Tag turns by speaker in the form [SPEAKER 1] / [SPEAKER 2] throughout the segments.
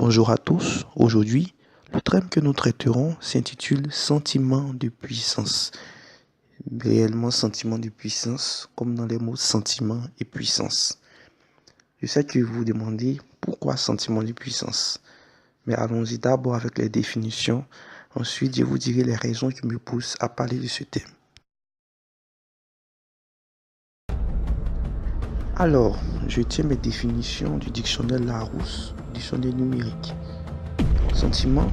[SPEAKER 1] Bonjour à tous. Aujourd'hui, le thème que nous traiterons s'intitule Sentiment de puissance. Réellement sentiment de puissance, comme dans les mots sentiment et puissance. Je sais que vous vous demandez pourquoi sentiment de puissance. Mais allons-y d'abord avec les définitions. Ensuite, je vous dirai les raisons qui me poussent à parler de ce thème. Alors, je tiens mes définitions du dictionnaire Larousse, dictionnaire numérique. Sentiment,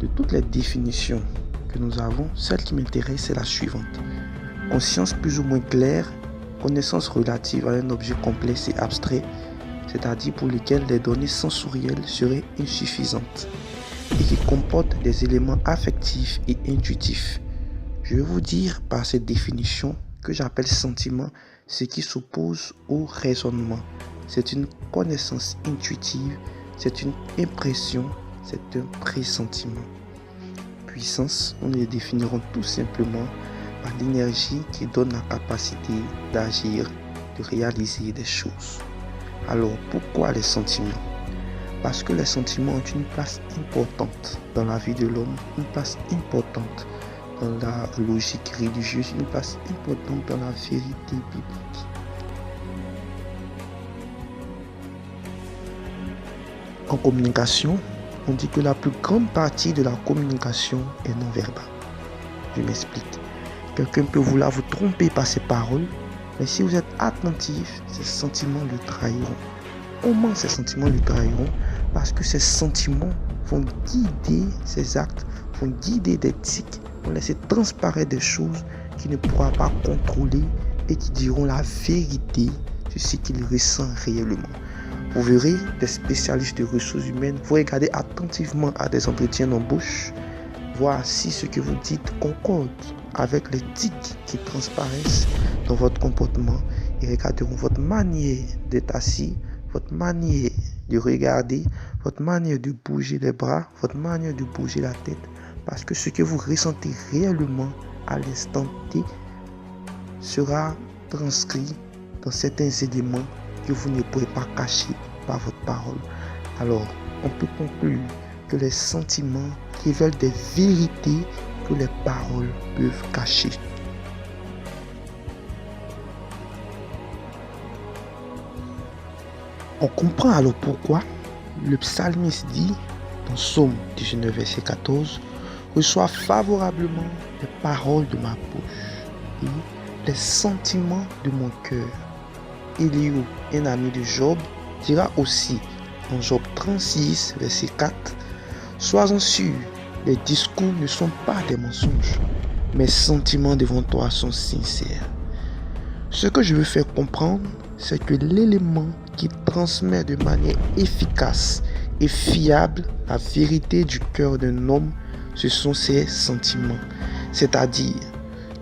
[SPEAKER 1] de toutes les définitions que nous avons, celle qui m'intéresse est la suivante. Conscience plus ou moins claire, connaissance relative à un objet complexe et abstrait, c'est-à-dire pour lequel les données sensorielles seraient insuffisantes et qui comporte des éléments affectifs et intuitifs. Je vais vous dire par cette définition que j'appelle sentiment ce qui s'oppose au raisonnement. C'est une connaissance intuitive, c'est une impression, c'est un pressentiment. Puissance, nous le définirons tout simplement par l'énergie qui donne la capacité d'agir, de réaliser des choses. Alors pourquoi les sentiments? Parce que les sentiments ont une place importante dans la vie de l'homme, une place importante dans la logique religieuse, une place importante dans la vérité biblique. En communication, on dit que la plus grande partie de la communication est non verbale. Je m'explique. Quelqu'un peut vouloir vous tromper par ses paroles, mais si vous êtes attentif, ces sentiments le trahiront. Comment ces sentiments le trahiront? Parce que ces sentiments vont guider ses actes, vont guider des tics, vont laisser transparaître des choses qu'il ne pourra pas contrôler et qui diront la vérité de ce qu'il ressent réellement. Vous verrez des spécialistes de ressources humaines, vous regardez attentivement à des entretiens d'embauche, voir si ce que vous dites concorde avec les tics qui transparaissent dans votre comportement et regarderont votre manière d'être assis, votre manière de regarder, votre manière de bouger les bras, votre manière de bouger la tête, parce que ce que vous ressentez réellement à l'instant T sera transcrit dans certains éléments que vous ne pourrez pas cacher par votre parole. Alors, on peut conclure que les sentiments révèlent des vérités que les paroles peuvent cacher. On comprend alors pourquoi le psalmiste dit dans Psaume 19, verset 14, « Reçois favorablement les paroles de ma bouche et les sentiments de mon cœur. » Elihu, un ami de Job, dira aussi dans Job 36, verset 4, « Sois-en sûr, les discours ne sont pas des mensonges, mes sentiments devant toi sont sincères. » Ce que je veux faire comprendre, c'est que l'élément qui transmet de manière efficace et fiable la vérité du cœur d'un homme, ce sont ses sentiments. C'est-à-dire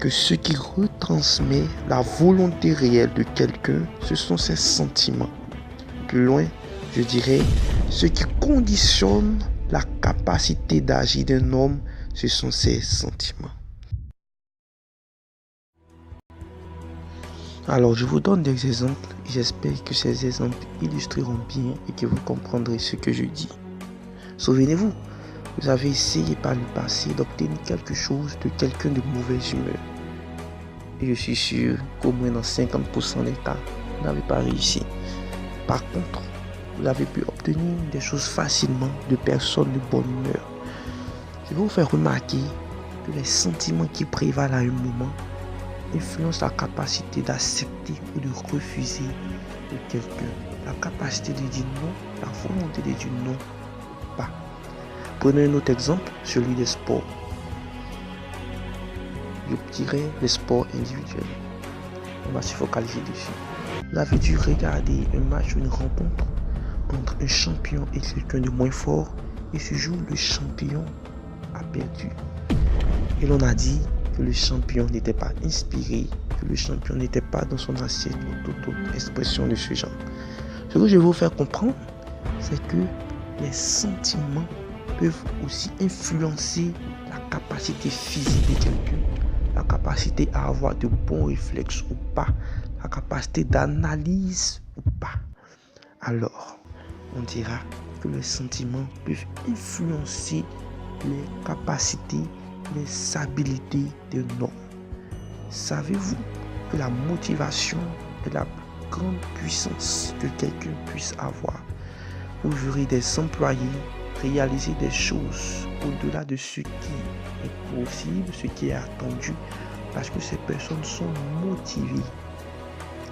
[SPEAKER 1] que ce qui retransmet la volonté réelle de quelqu'un, ce sont ses sentiments. Plus loin, je dirais, ce qui conditionne la capacité d'agir d'un homme, ce sont ses sentiments. Alors, je vous donne des exemples. J'espère que ces exemples illustreront bien et que vous comprendrez ce que je dis. Souvenez-vous, vous avez essayé par le passé d'obtenir quelque chose de quelqu'un de mauvaise humeur. Et je suis sûr qu'au moins dans 50% des cas, vous n'avez pas réussi. Par contre, vous avez pu obtenir des choses facilement de personnes de bonne humeur. Je vais vous faire remarquer que les sentiments qui prévalent à un moment influencent la capacité d'accepter ou de refuser de quelqu'un. La capacité de dire non, la volonté de dire non ou pas. Prenons un autre exemple, celui des sports. Je dirais les sports individuels. On va se focaliser dessus. Vous avez dû regarder un match ou une rencontre entre un champion et quelqu'un de moins fort, et ce jour le champion a perdu. Et l'on a dit que le champion n'était pas inspiré, que le champion n'était pas dans son assiette ou toute autre expression de ce genre. Ce que je veux vous faire comprendre, c'est que les sentiments peuvent aussi influencer la capacité physique de quelqu'un, la capacité à avoir de bons réflexes ou pas, la capacité d'analyse ou pas. Alors, on dira que les sentiments peuvent influencer les capacités, les habiletés d'un homme. Savez-vous que la motivation est la plus grande puissance que quelqu'un puisse avoir? Vous verrez des employés réaliser des choses au-delà de ce qui est possible, ce qui est attendu, parce que ces personnes sont motivées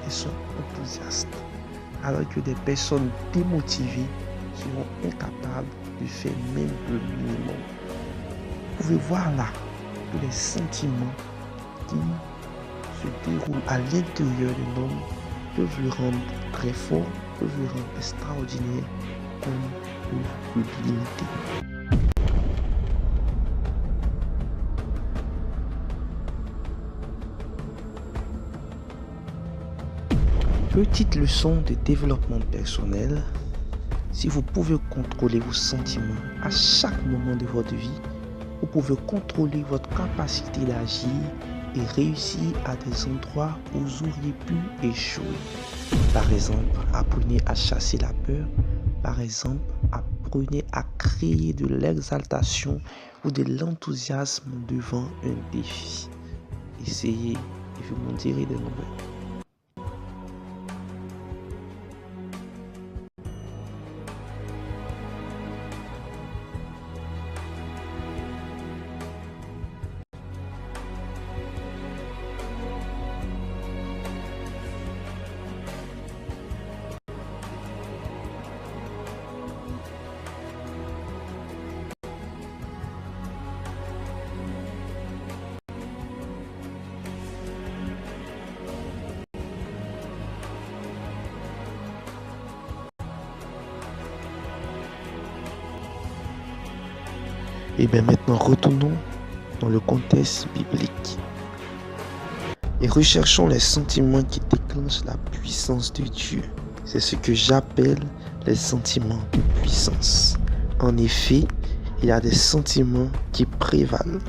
[SPEAKER 1] et sont enthousiastes, alors que des personnes démotivées seront incapables de faire même le minimum. Vous pouvez voir là que les sentiments qui se déroulent à l'intérieur d'un homme peuvent le rendre très fort, peuvent le rendre extraordinaire, comme peuvent le limiter. Petite leçon de développement personnel. Si vous pouvez contrôler vos sentiments à chaque moment de votre vie, vous pouvez contrôler votre capacité d'agir et réussir à des endroits où vous auriez pu échouer. Par exemple, apprenez à chasser la peur. Par exemple, apprenez à créer de l'exaltation ou de l'enthousiasme devant un défi. Essayez et vous m'en direz des nouvelles. Et bien maintenant, retournons dans le contexte biblique et recherchons les sentiments qui déclenchent la puissance de Dieu. C'est ce que j'appelle les sentiments de puissance. En effet, il y a des sentiments qui prévalent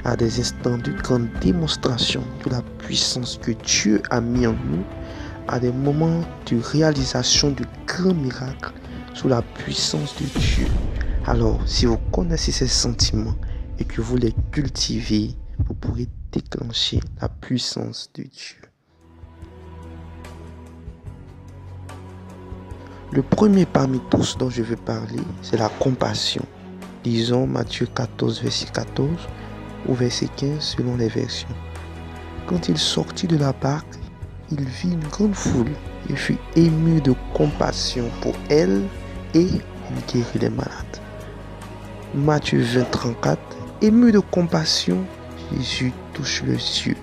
[SPEAKER 1] à des instants de grande démonstration de la puissance que Dieu a mis en nous, à des moments de réalisation de grands miracles sous la puissance de Dieu. Alors, si vous connaissez ces sentiments et que vous les cultivez, vous pourrez déclencher la puissance de Dieu. Le premier parmi tous dont je veux parler, c'est la compassion. Disons Matthieu 14, verset 14 ou verset 15 selon les versions. Quand il sortit de la barque, il vit une grande foule et fut ému de compassion pour elle et il guérit les malades. Matthieu 20, 34, ému de compassion, Jésus touche le ciel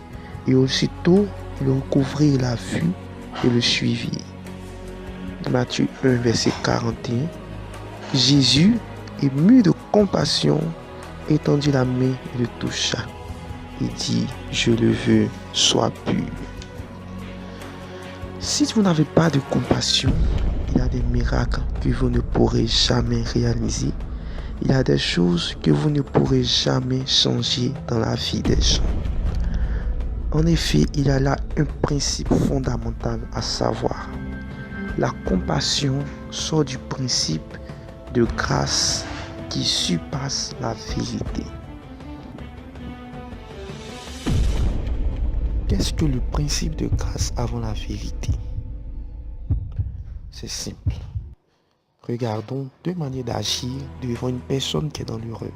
[SPEAKER 1] et aussitôt il recouvrit la vue et le suivit. Matthieu 1, verset 41, Jésus, ému de compassion, étendit la main et le toucha. Il dit, je le veux, sois pur. Si vous n'avez pas de compassion, il y a des miracles que vous ne pourrez jamais réaliser. Il y a des choses que vous ne pourrez jamais changer dans la vie des gens. En effet, il y a là un principe fondamental à savoir. La compassion sort du principe de grâce qui surpasse la vérité. Qu'est-ce que le principe de grâce avant la vérité? C'est simple. Regardons deux manières d'agir devant une personne qui est dans l'erreur.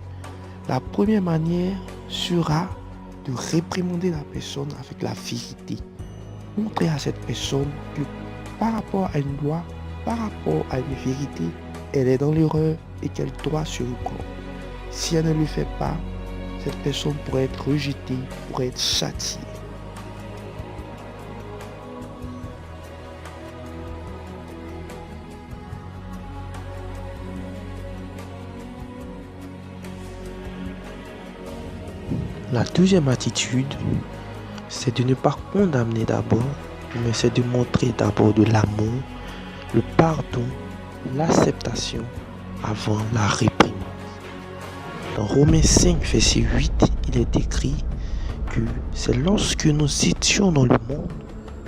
[SPEAKER 1] La première manière sera de réprimander la personne avec la vérité. Montrer à cette personne que par rapport à une loi, par rapport à une vérité, elle est dans l'erreur et qu'elle doit se reprendre. Si elle ne le fait pas, cette personne pourrait être rejetée, pourrait être châtiée. La deuxième attitude, c'est de ne pas condamner d'abord, mais c'est de montrer d'abord de l'amour, le pardon, l'acceptation avant la réprimande. Dans Romains 5, verset 8, il est écrit que c'est lorsque nous étions dans le monde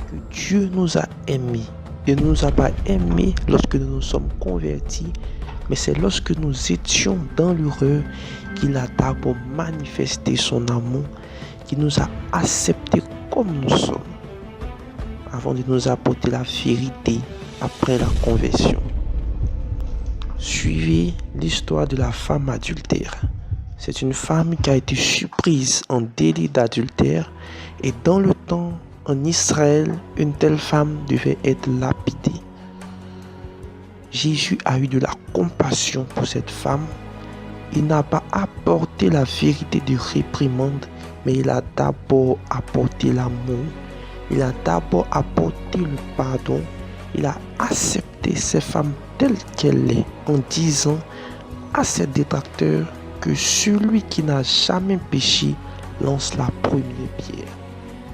[SPEAKER 1] que Dieu nous a aimés. Il ne nous a pas aimés lorsque nous nous sommes convertis, Mais c'est lorsque nous étions dans l'erreur qu'il a d'abord manifesté son amour, qu'il nous a acceptés comme nous sommes, avant de nous apporter la vérité après la conversion. Suivez l'histoire de la femme adultère. C'est une femme qui a été surprise en délit d'adultère, et dans le temps, en Israël, une telle femme devait être lapidée. Jésus a eu de la compassion pour cette femme. Il n'a pas apporté la vérité de réprimande, mais il a d'abord apporté l'amour. Il a d'abord apporté le pardon. Il a accepté cette femme telle qu'elle est, en disant à ses détracteurs que celui qui n'a jamais péché lance la première pierre.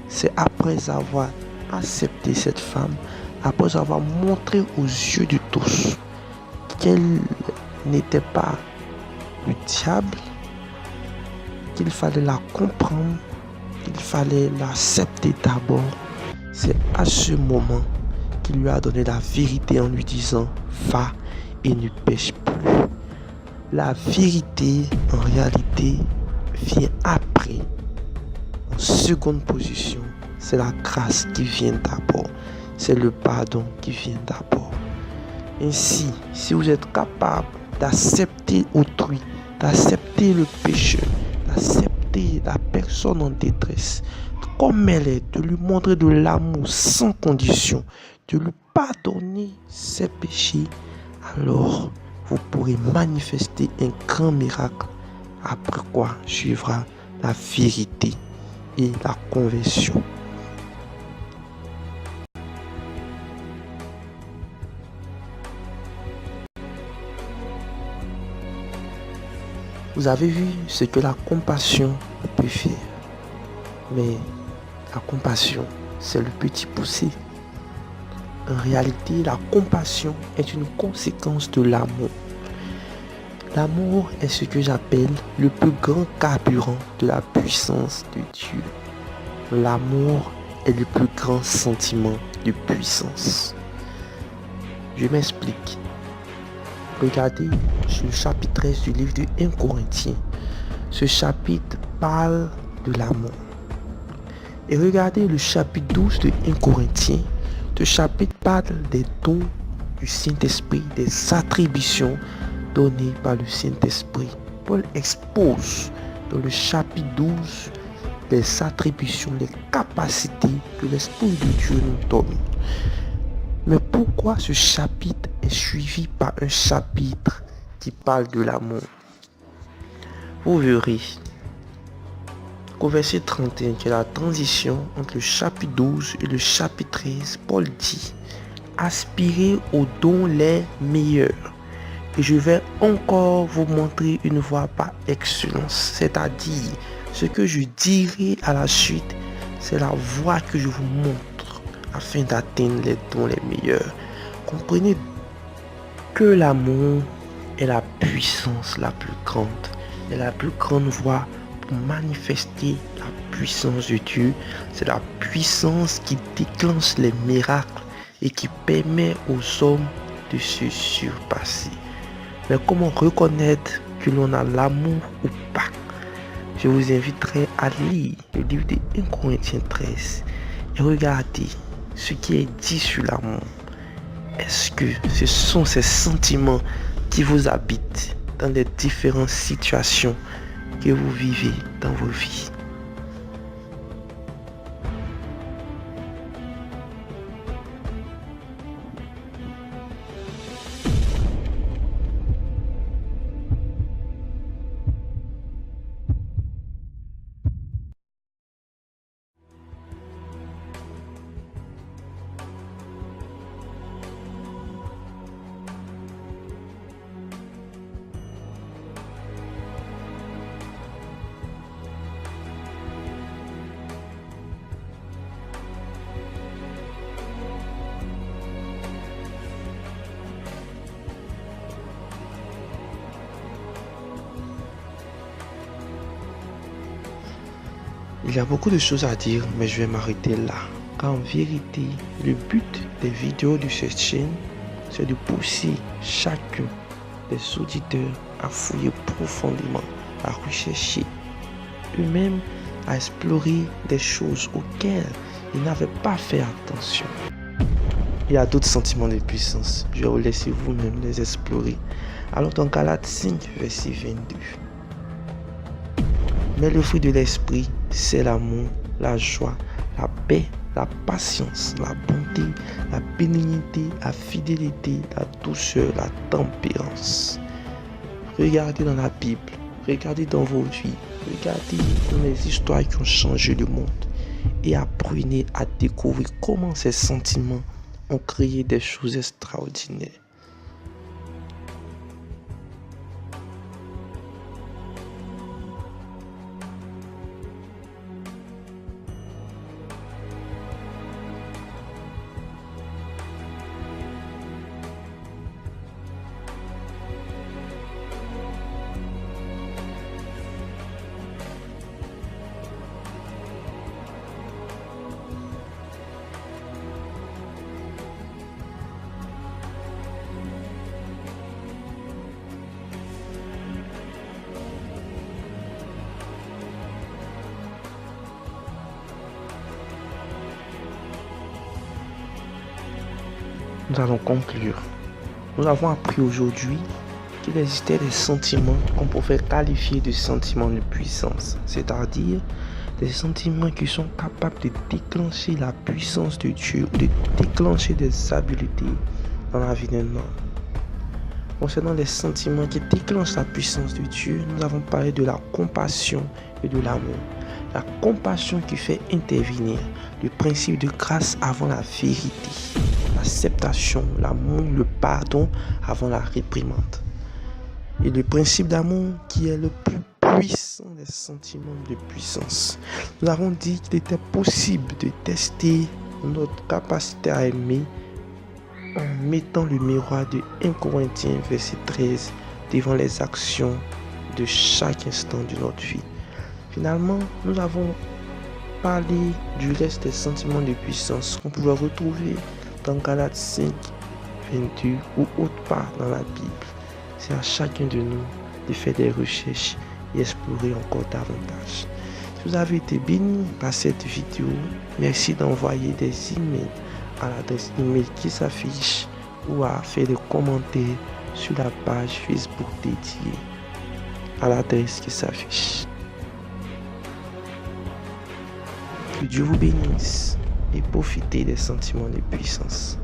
[SPEAKER 1] C'est après avoir accepté cette femme, après avoir montré aux yeux de tous qu'elle n'était pas le diable, qu'il fallait la comprendre, qu'il fallait l'accepter d'abord. C'est à ce moment qu'il lui a donné la vérité en lui disant « Va et ne pêche plus ». La vérité, en réalité, vient après. En seconde position, c'est la grâce qui vient d'abord. C'est le pardon qui vient d'abord. Ainsi, si vous êtes capable d'accepter autrui, d'accepter le pécheur, d'accepter la personne en détresse, comme elle est, de lui montrer de l'amour sans condition, de lui pardonner ses péchés, alors vous pourrez manifester un grand miracle, après quoi suivra la vérité et la conversion. Vous avez vu ce que la compassion peut faire. Mais la compassion, c'est le petit poussé. En réalité, la compassion est une conséquence de l'amour. L'amour est ce que j'appelle le plus grand carburant de la puissance de Dieu. L'amour est le plus grand sentiment de puissance. Je m'explique. Regardez sur le chapitre 13 du livre de 1 Corinthiens. Ce chapitre parle de l'amour. Et regardez le chapitre 12 de 1 Corinthiens. Ce chapitre parle des dons du Saint-Esprit, des attributions données par le Saint-Esprit. Paul expose dans le chapitre 12 les attributions, les capacités que l'Esprit de Dieu nous donne. Mais pourquoi ce chapitre est suivi par un chapitre qui parle de l'amour? Vous verrez qu'au verset 31, qui est la transition entre le chapitre 12 et le chapitre 13, Paul dit « Aspirez aux dons les meilleurs, et je vais encore vous montrer une voie par excellence. » C'est-à-dire, ce que je dirai à la suite, c'est la voie que je vous montre afin d'atteindre les dons les meilleurs. Comprenez que l'amour est la puissance la plus grande, est la plus grande voie pour manifester la puissance de Dieu. C'est la puissance qui déclenche les miracles et qui permet aux hommes de se surpasser. Mais comment reconnaître que l'on a l'amour ou pas? Je vous inviterai à lire le livre de 1 Corinthiens 13 et regardez ce qui est dit sur l'amour. Est-ce que ce sont ces sentiments qui vous habitent dans les différentes situations que vous vivez dans vos vies? Il y a beaucoup de choses à dire, mais je vais m'arrêter là. Car en vérité, le but des vidéos de cette chaîne, c'est de pousser chacun les auditeurs à fouiller profondément, à rechercher eux-mêmes, à explorer des choses auxquelles ils n'avaient pas fait attention. Il y a d'autres sentiments de puissance. Je vais vous laisser vous-même les explorer. Alors dans Galates 5, verset 22. Mais le fruit de l'esprit, c'est l'amour, la joie, la paix, la patience, la bonté, la bénignité, la fidélité, la douceur, la tempérance. Regardez dans la Bible, regardez dans vos vies, regardez dans les histoires qui ont changé le monde et apprenez à découvrir comment ces sentiments ont créé des choses extraordinaires. Nous allons conclure. Nous avons appris aujourd'hui qu'il existait des sentiments qu'on pouvait qualifier de sentiments de puissance, c'est-à-dire des sentiments qui sont capables de déclencher la puissance de Dieu, de déclencher des habiletés dans la vie d'un homme. Concernant les sentiments qui déclenchent la puissance de Dieu, nous avons parlé de la compassion et de l'amour. La compassion qui fait intervenir le principe de grâce avant la vérité, l'acceptation, l'amour, le pardon avant la réprimande. Et le principe d'amour qui est le plus puissant des sentiments de puissance. Nous avons dit qu'il était possible de tester notre capacité à aimer en mettant le miroir de 1 Corinthiens verset 13 devant les actions de chaque instant de notre vie. Finalement, nous avons parlé du reste des sentiments de puissance qu'on pouvait retrouver dans Galates 5, 22 ou autre part dans la Bible. C'est à chacun de nous de faire des recherches et explorer encore davantage. Si vous avez été béni par cette vidéo, merci d'envoyer des emails à l'adresse email qui s'affiche ou à faire des commentaires sur la page Facebook dédiée à l'adresse qui s'affiche. Que Dieu vous bénisse et profitez des sentiments de puissance.